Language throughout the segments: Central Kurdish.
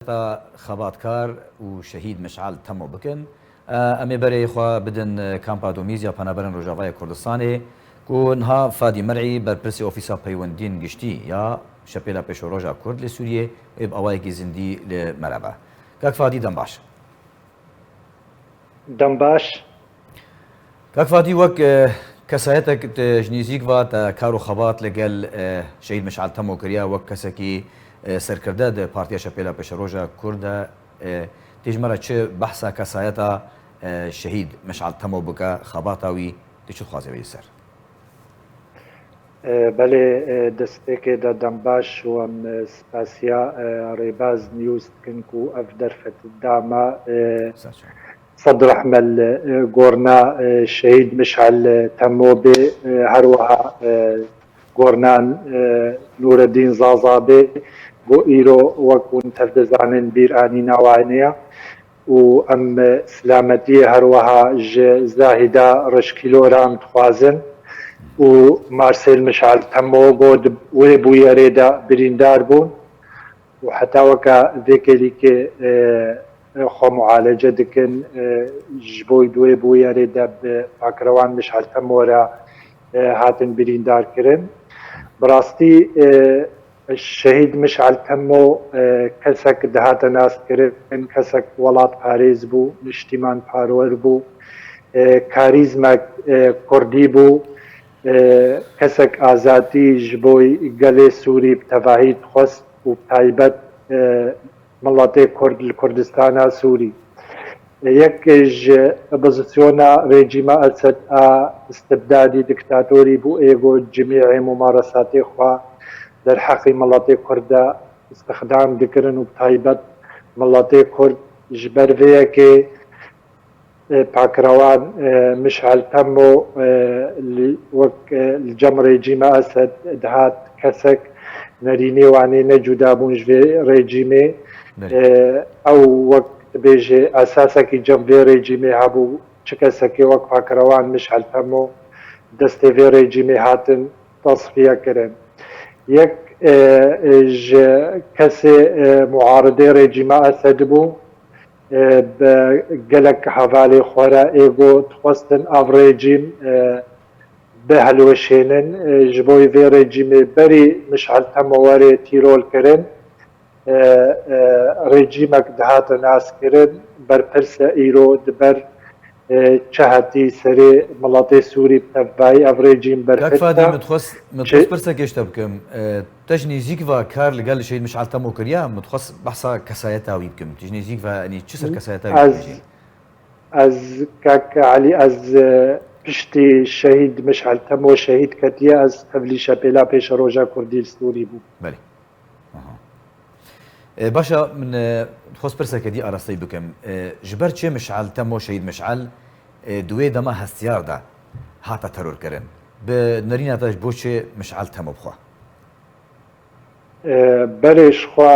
تا خەباتکار و شەهید مشعل تەمۆ بکەن ئەمێ بەرەی خوا بدن کامپا دۆمیز یا پەنابەرن ڕۆژاوای کوردستانê ku niha Fadî Merî berpirsê ofîsa peywendiyên giştî ya şepêla pêşroja Kurd li Sûriyê êb awayekî zindî li merebe. Kak Fadî dem baş. Dem baş. Kak Fadî wek kesayetek ji nêzik ve te kar û xebat li gel şehîd Mişal Temo kiriya wek kesekî serkirde di Partiya Şepêla Pêşroja Kurd de têjmera çi behsa kesayeta şehîd Mişal Temo bike xebata wî tu çi dixwaze wê ser? Belê destpêkê de dem baş û em spasiya Rêbaz News dikin ku ev derfet dama Sedr Ehmel gorna şehîd Mişal Temo bê her wiha gornan Nûreddîn Zaza bê بۆ ئîro وەک hûn tev dizanin bîranîna wan heye û em silametiyê her wiha ji Zahîda Reşkîloran dixwazin û Marsêl Mişal Temo got wê bûyerê de birîndar bûn û heta weka vê kelîkê xwe mualece dikin ji bo wê bûyerê de bi Pakrewan Mişal Temo re hatin birîndarkirin. Bi rastî شهید مشعل تمو کەسێک دەهاتە ناسکردن کەسێک وڵات پارێز بوو نیشتیمان پارۆر بوو کاریزمێک کوردی بوو کەسێک ئازادی ji بۆی gelê Sûrî bi tevahî dixwest û taybet miletê Kurd li Kurdistana Sûrî yek ji opozisyona rejîma Esed a istibdadî diktatorî bû êgo cimî mumaresatê xwe derheqî miletê Kurd de istixdam dikirin û taybet miletê Kurd ji ber vê yekê Pakrewan Mişal Temo wek li cem rejîma Esed dihat kesek nerînê wanê necûdabûn ji vê rejîmê ew wek dibêje esasekî cem vê rejîmê hebû çi kesekê wek Pakrewan Mişal Temo destê vê rejîmê hatin tasfiye kirin. Yek ji kesê muaridê rejîma Esed bû bi gelek hevalê xwe re êgo dixwestin ev rejîm bihelweşênin ji bo vê rejîmê berî Mişal Temo werê tîrol kirin rejîmek dihate naskirin berpirse îro diber çi hetî serê miletê Sûrî bi tevahî ev rejîm berpirse. Fadî min dixwest pirsekê ji te bikim. Te ji nêzik ve kar li gel şehîd Mişal Temo kiriya min dixwest behsa kesayeta wî bikim. Tu ji nêzik ve çi ser kesayeta wî dibêjî? Ez Kak Elî ez piştî şehîd Mişal Temo şehîd ketiye ez tevlî Şepêla Pêşroja Kurdî li Sûrî bû. Belê. Başa min dixwest pirsekê dî arasteyî bikim. Ji ber çê Mişal Temo şehîd Mişal di wê dema hestiyar de hata terorkirin. Bi nerîna te ji bo çê Mişal Temo bixwe? Berê ji xwe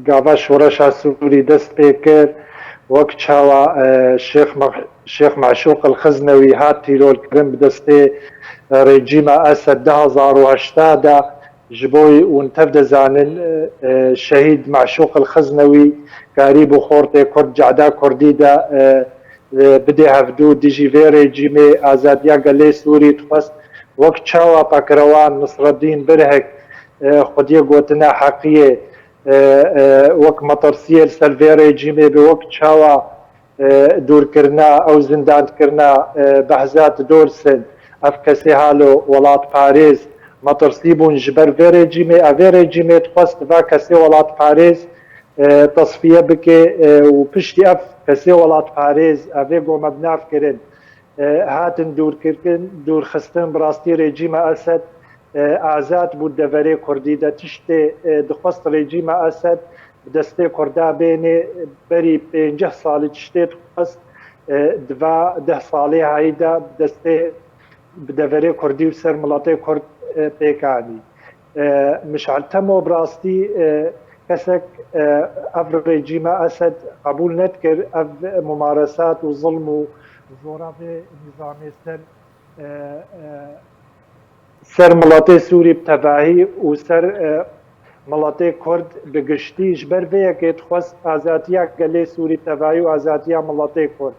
gava şoreşa Sûrî dest pê kir wek çawa Şêx Meşûq el-Xizanewî hat tîrolkirin bi destê rejîma Esed 2008 de ji bo hûn tev dizanin şehîd Meşûq el-Xizanewî karî bû xortê Kurd ceda Kurdî de bidê hevdû dijî vê rejîmê azadiya gelê Sûrî dixwest wek çawa Pakrewan Nisreddîn Birhek xwediyê gotina heqiyê wek metirsiyê li ser vê rejîmê bi wek çawa dûrkirina ew zindandkirina Behzat Dorsên ev kesê halo welat parêz metirsî bûn ji ber vê rejîmê ev vê rejîmê dixwest diva kesê welat parêz tasfiye bike û piştî ev kesê welat parêz ev ê gomednav kirin hatin dûrxistin bi rastî rejîma Esed azad bû deverê Kurdî de tiştê dixwest rejîma Esed bi destê Kurda bêne berî 50 salî tiştê dixwest diva 10 salê hayî de bi destê bi deverê Kurdî û ser miletê Kurd pêkanî. Mişal Temo bi rastî kesek ev rejîma Esed qebûl nedikir ev mumaresat û zilm û zora vê nîzamê ser miletê Sûrî bi tevahî û ser مڵەتێ کورد بگشتیش بەر vêyekê dixwest azadiya gelê Sûrî tevayî û azadiya miletê Kurd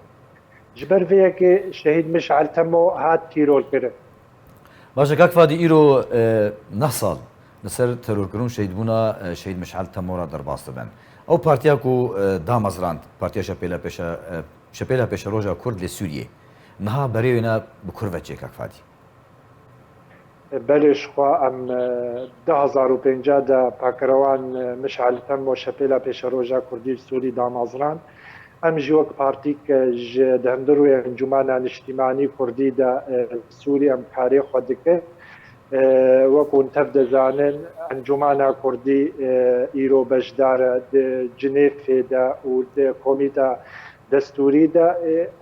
ji ber vêyekê Şehîd Mişal Temo hat tîrolkirin. باشە کاک فادی ئیرۆ نه ساڵ لەسەر تەرۆرکردن شەیدبوونا شەید مشعل تەمۆرە دەرباس دەبن ئەو پارتیاک و دامەزراند پارتیا شەپێلا پێشە ڕۆژە کورد لە سووریێ نەها بەرێوێنە بە کوردڤەچێ کاک فادی بەلێشخوا ئەم 2050 دا پاکەرەوان مشعل تەمۆ شەپێلا پێشە ڕۆژە کوردی سووری دامەزران ئەم ژ وەک پارتیک ji دهندروی انجمانا نیشتیمانی کوردی دا سووری ئەم کارێ خۆ دکرد وەکوون تەف دەزانن ئەنجومانە کوردی ئیرۆ بەشدارە جنێفێدا و کۆمیتا دەستوریدا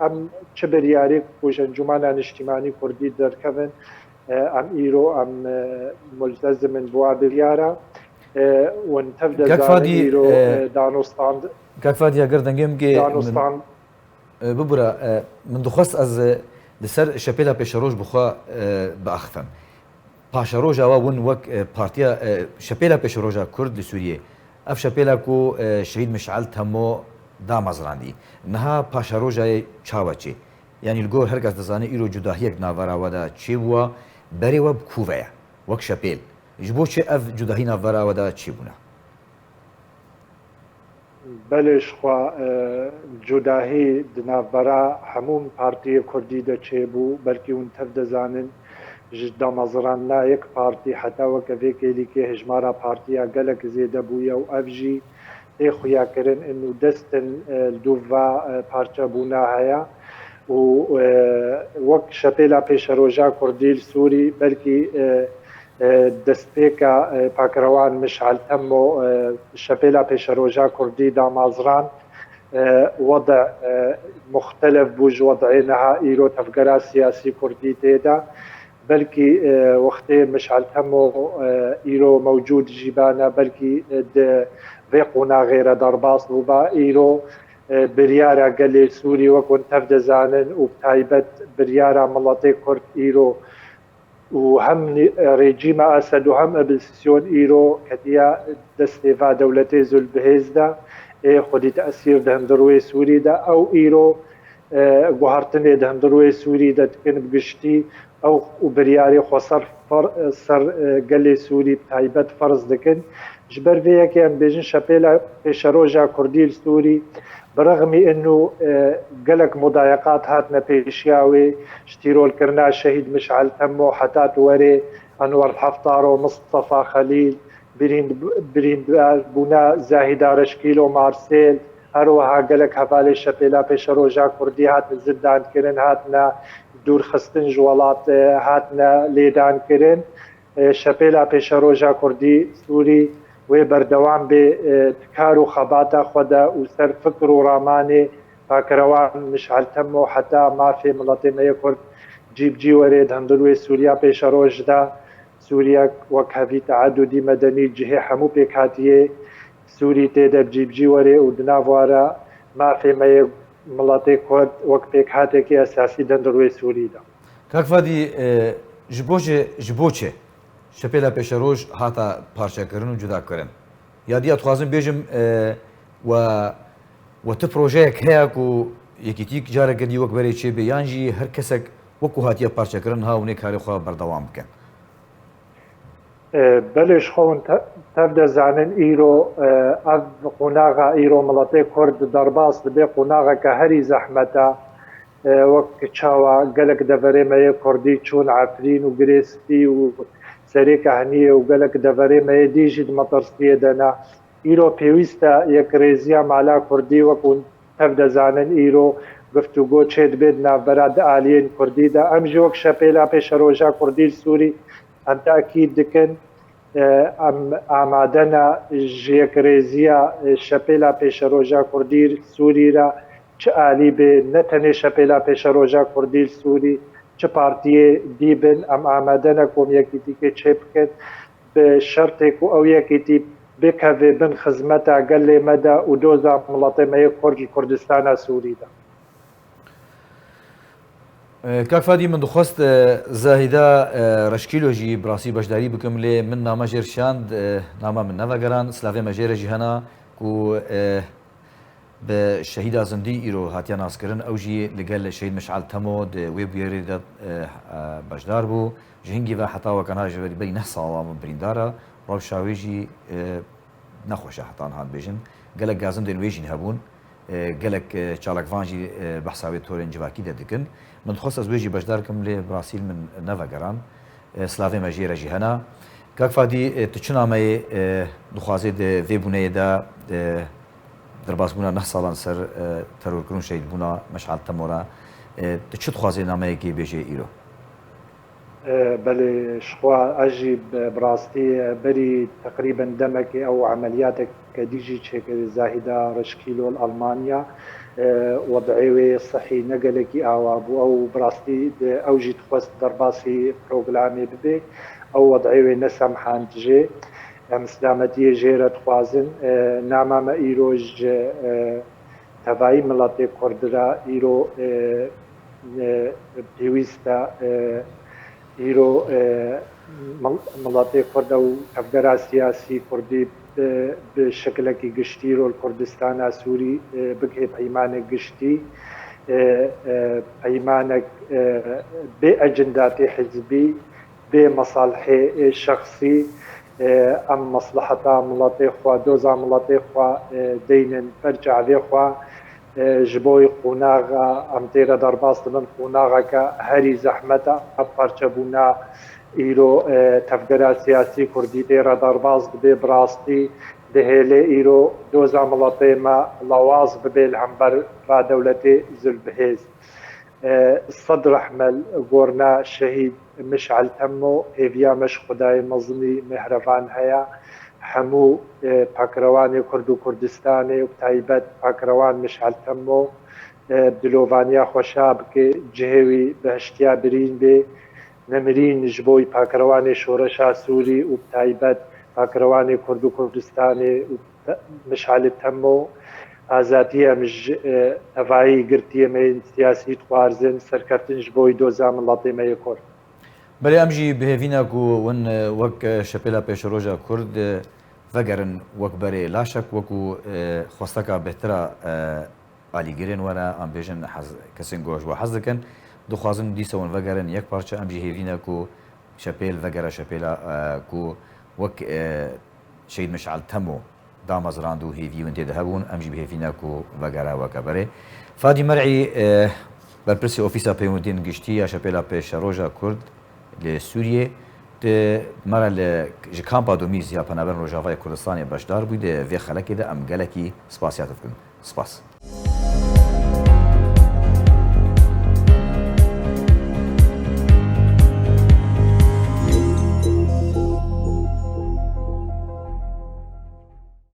ئەم چ بریارێک پۆش ئەنجومانە نیشتیمانی کوردی دەرکەون ئەم ئیرۆ ئەم ملتەزمن بووە بریارە ون تەف دەزانن ئیرۆ دانوستاند کاک فادی ئەگەر دەنگێم ببورە من دخواست ئەز لەسەر شەپێلا پێشە ڕۆژ بخوا بەئەخفەم پاشە ڕۆژاوا ون وەک پارتیا شەپێلا پێشە ڕۆژە کورد لە سووریێ ئەف شەپێلاک و شەهید مشعل تەمۆ دامەزراندی نەها پاشە ڕۆژای چاوەچێ یعنی لەگۆر هەرکەس دەزانێت ئیرۆ جوداهیەک ناڤەراوەدا چێ بووە بەرێوە بکوڤەیە وەک شەپێل ji بۆ چێ ئەف جوداهی ناڤەراوەدا چی بوونە بەلێشخوا جوداهی دناڤبەرا هەموو پارتیە کوردی دەچێ بوو بەلکی ون تەف دەزانن دامەزران نایەک پارتی حتا وەکە vêkêlîkê hejmara partiya gelek zêde bûye û ev jî tê xuyakirin û destin dûva parçebûna heye û wek şepêla pêşeroja Kurdî li Sûrî belkî destpêka Pakirewan Mişal Temo şepêla pêşeroja Kurdî damazran وضع مختلف بوو ji wedعê niha îro tevgera siyasî Kurdî têda بلكي وقتي مشعل تمو إيرو موجود جيبانا بلكي فيقونا غير درباص وبا إيرو بريارة قال سوري وكون تفد زانن وبتايبت بريارة ملطي كورد إيرو وهم ريجيم أسد وهم أبلسيون إيرو كتيا دستيفا دولتي زل بهزدا خدي تأثير دهندروي سوري دا أو إيرو گوهرتنێ دەهندڕوی سووری دەتکن بگشتی ئەو بریاری خۆسەر سەر گەلێ سووری تایبەت فەرز دەکەن ji ber vêyekê em bêjin şepêla pêşeroja Kurdî li Sûrî birexmî û gelek mudayeqat hatine pêşiya wê ji tîrolkirina Şehîd Mişal Temo heta werê Enwer Heftar û Mustefa Xelîl birîndarbûna Zahîda Reşkîl û Marsêl هەروەها gelek hevalê şepêla pêşeroja Kurdî hatin zindankirin hatine dûrxistin ji welat hatine lêdankirin şepêla pêşeroja Kurdî Sûrî wê berdewam bê tikar û xebata xwe de û ser fikr û ramanê Pakirewan Mişal Temo heta mafê miletê me yê Kurd cîbcî werê dihindurwê Sûriya pêşeroj da Sûriyek wek hevî teedudî medenî cihê hemû pêkhatiyê سووری تێدە بجیبجی وەرێ و دناوارە مافێ مەیە مڵەتێ کورد وەک پێک هاتێکی ئەساسی دەندڕوێ سووریدا کاک فادی ji bo çê şepêla pêşeroj hata parçekirin û cudakirin ya diya dixwazim bêjim we tu projeyek heye ku yekîtî careke dî wek berê çêbê yan jî her kesek wekû hatiye parçekirin ha hûnê karê xwe berdewam bikin بلش خون تف دەزانن ئیرۆ ئەv قوناغا ئیرۆ مڵەتێ کورد دەرباس دەبێ قوناغا کە هەری زەحمەتە وەک چاوە gelek deverêmeyê Kurdî çûn Efrîn û Girêspî û serêka heniyê û gelek deverêmeyê dî jî di metirsiyê de ne îro pêwîst e yekrêziya mala Kurdî wekû tev dezanin îro guftûgo çê dibe di navbera di aliyên Kurdî de em jî wek şepêla pêşeroja Kurdî Sûrî em teekîd dikin em amade ne ji yekrêziya şepêla pêşeroja Kurdî Sûrî re çi alî bê ne tenê şepêla pêşeroja Kurdî Sûrî çi partiyê dîbin em amade ne komyekîtîkê çê bikin bi şertê ku ew yekîtî bikeve bin xizmeta gelê me de û doza miletê me yê Kurd li Kurdistana Sûrî de کاک فادی من دخواست زاهیدا رشکیلۆژی براسی بەشداری بکەم لێ من نامەژێر شاند نامە من نەڤەگەران سلاێ مەژێرەژی هەنا و بە شەهیدا زندی ئیرۆ هاتیان ناسکردن ئەوژی لەگەل لە شەید مشعل تەمۆ وێ بێریدا بەشدار بوو ژهنگی بە حتاوەکەنا ژێری بەری نە ساڵا من بریندارە ڕاو شاوێژی نەخۆشە حتان هاات بێژن گەلک گازم دێن وێژین هەبوون gelek çalakvanjî behsa wê torên civakî de dikin. Min dixwast ez wê jî beşdarkim lê birasîl min nevegeran. Slavê me jê re jî hena. Kak Fadî tu çi nameyê dixwazê di vê bûneyê de derbasbûna neh salan ser terorkirin şehîdbûna Meşal Temora tu çi dixwazê nameyekê bêjê îro? بله شخوا اجي براستي بري تقريبا دمك او عملياتك كديجي تشيك زاهده رشكيلو الالمانيا وضعي صحي نقلكي او براستي اوجي تخوست درباسي بروغرامي ببي او وضعي نسم حانتجي مسلامتي جيره خوازن نعمه ما ايروج تبعي ملاتي كوردرا ايرو بيويستا ایرو مڵاتی کوردە و ئەفگەرا سیاسی کوردی به شکلێکی گشتی ڕۆل کوردستانە سووری بگهێ پەیمانێک گشتی پەیمانێک بێ ئەجنداتی حزبی بێ مەساڵحێ شخصی ئەم مەسلحەتا مڵاتی خوا دۆزا مڵاتی خوا دەینن بەرجعێ خوا ji bo qonağa em tê re derbas dibin qonaxeke herî zehmet e ev parçebûna îro tevgera siyasî Kurdî tê re derbas dibe bi rastî dihêlê îro doza miletê me lawaz bibe li hember radewletê Zülbihêz. Sed rehmel gorna şehîd Meşal Temmo hêviya me ji Xwedayê mezînî mihrevan heye. هەموو پاکروانی کورد و کوردستانی و تایبەت پاکروان مشعل تەمۆ دلۆڤانیا خۆشا بکە جهێوی بەهشتیا برین بێ نەمرین ji بۆی پاکروانی شۆرەشا سووری و تایبەت پاکروانی کورد و کوردستانی و مشعل تەمۆ ئازادیە تەڤایی گرتیەمەین سیاسی خوارزن سەرکەوتن ji بۆی دۆزا مڵاتێمەیە کورد. بەێ ئەمژی بهێڤینە و ون وەک شەپێلا پێشەڕۆژە کورد vەگەرن وەک بەرێ لاشک وەکو خۆستەکە بهترە ئالیگرێن وەرە ئەم بێژن کەسین گۆژ وە حەز دەکەن دخوازن دیسەون vەگەرن یەک پارچە ئەمژی هێڤینە و شەپێل vەگەرە شەپێلا و وەک شەید مشعل تەمۆ دامەزراند و هێڤی ون تێدا هەبوون ئەمژی بهێڤینە و vەگەرە وەکە بەرێ فادی مەرعی بەرپرسی ئۆفیسا پەیوەندیتین گشتی یا شەپێلا پێشەڕۆژە کورد لە سووریێ مەرە لە ji kampa domîz ya Penaberin Rojavayê Kurdistanê beşdar bûyî de vê xelekê de em gelekî spasiyat dikin. Spas.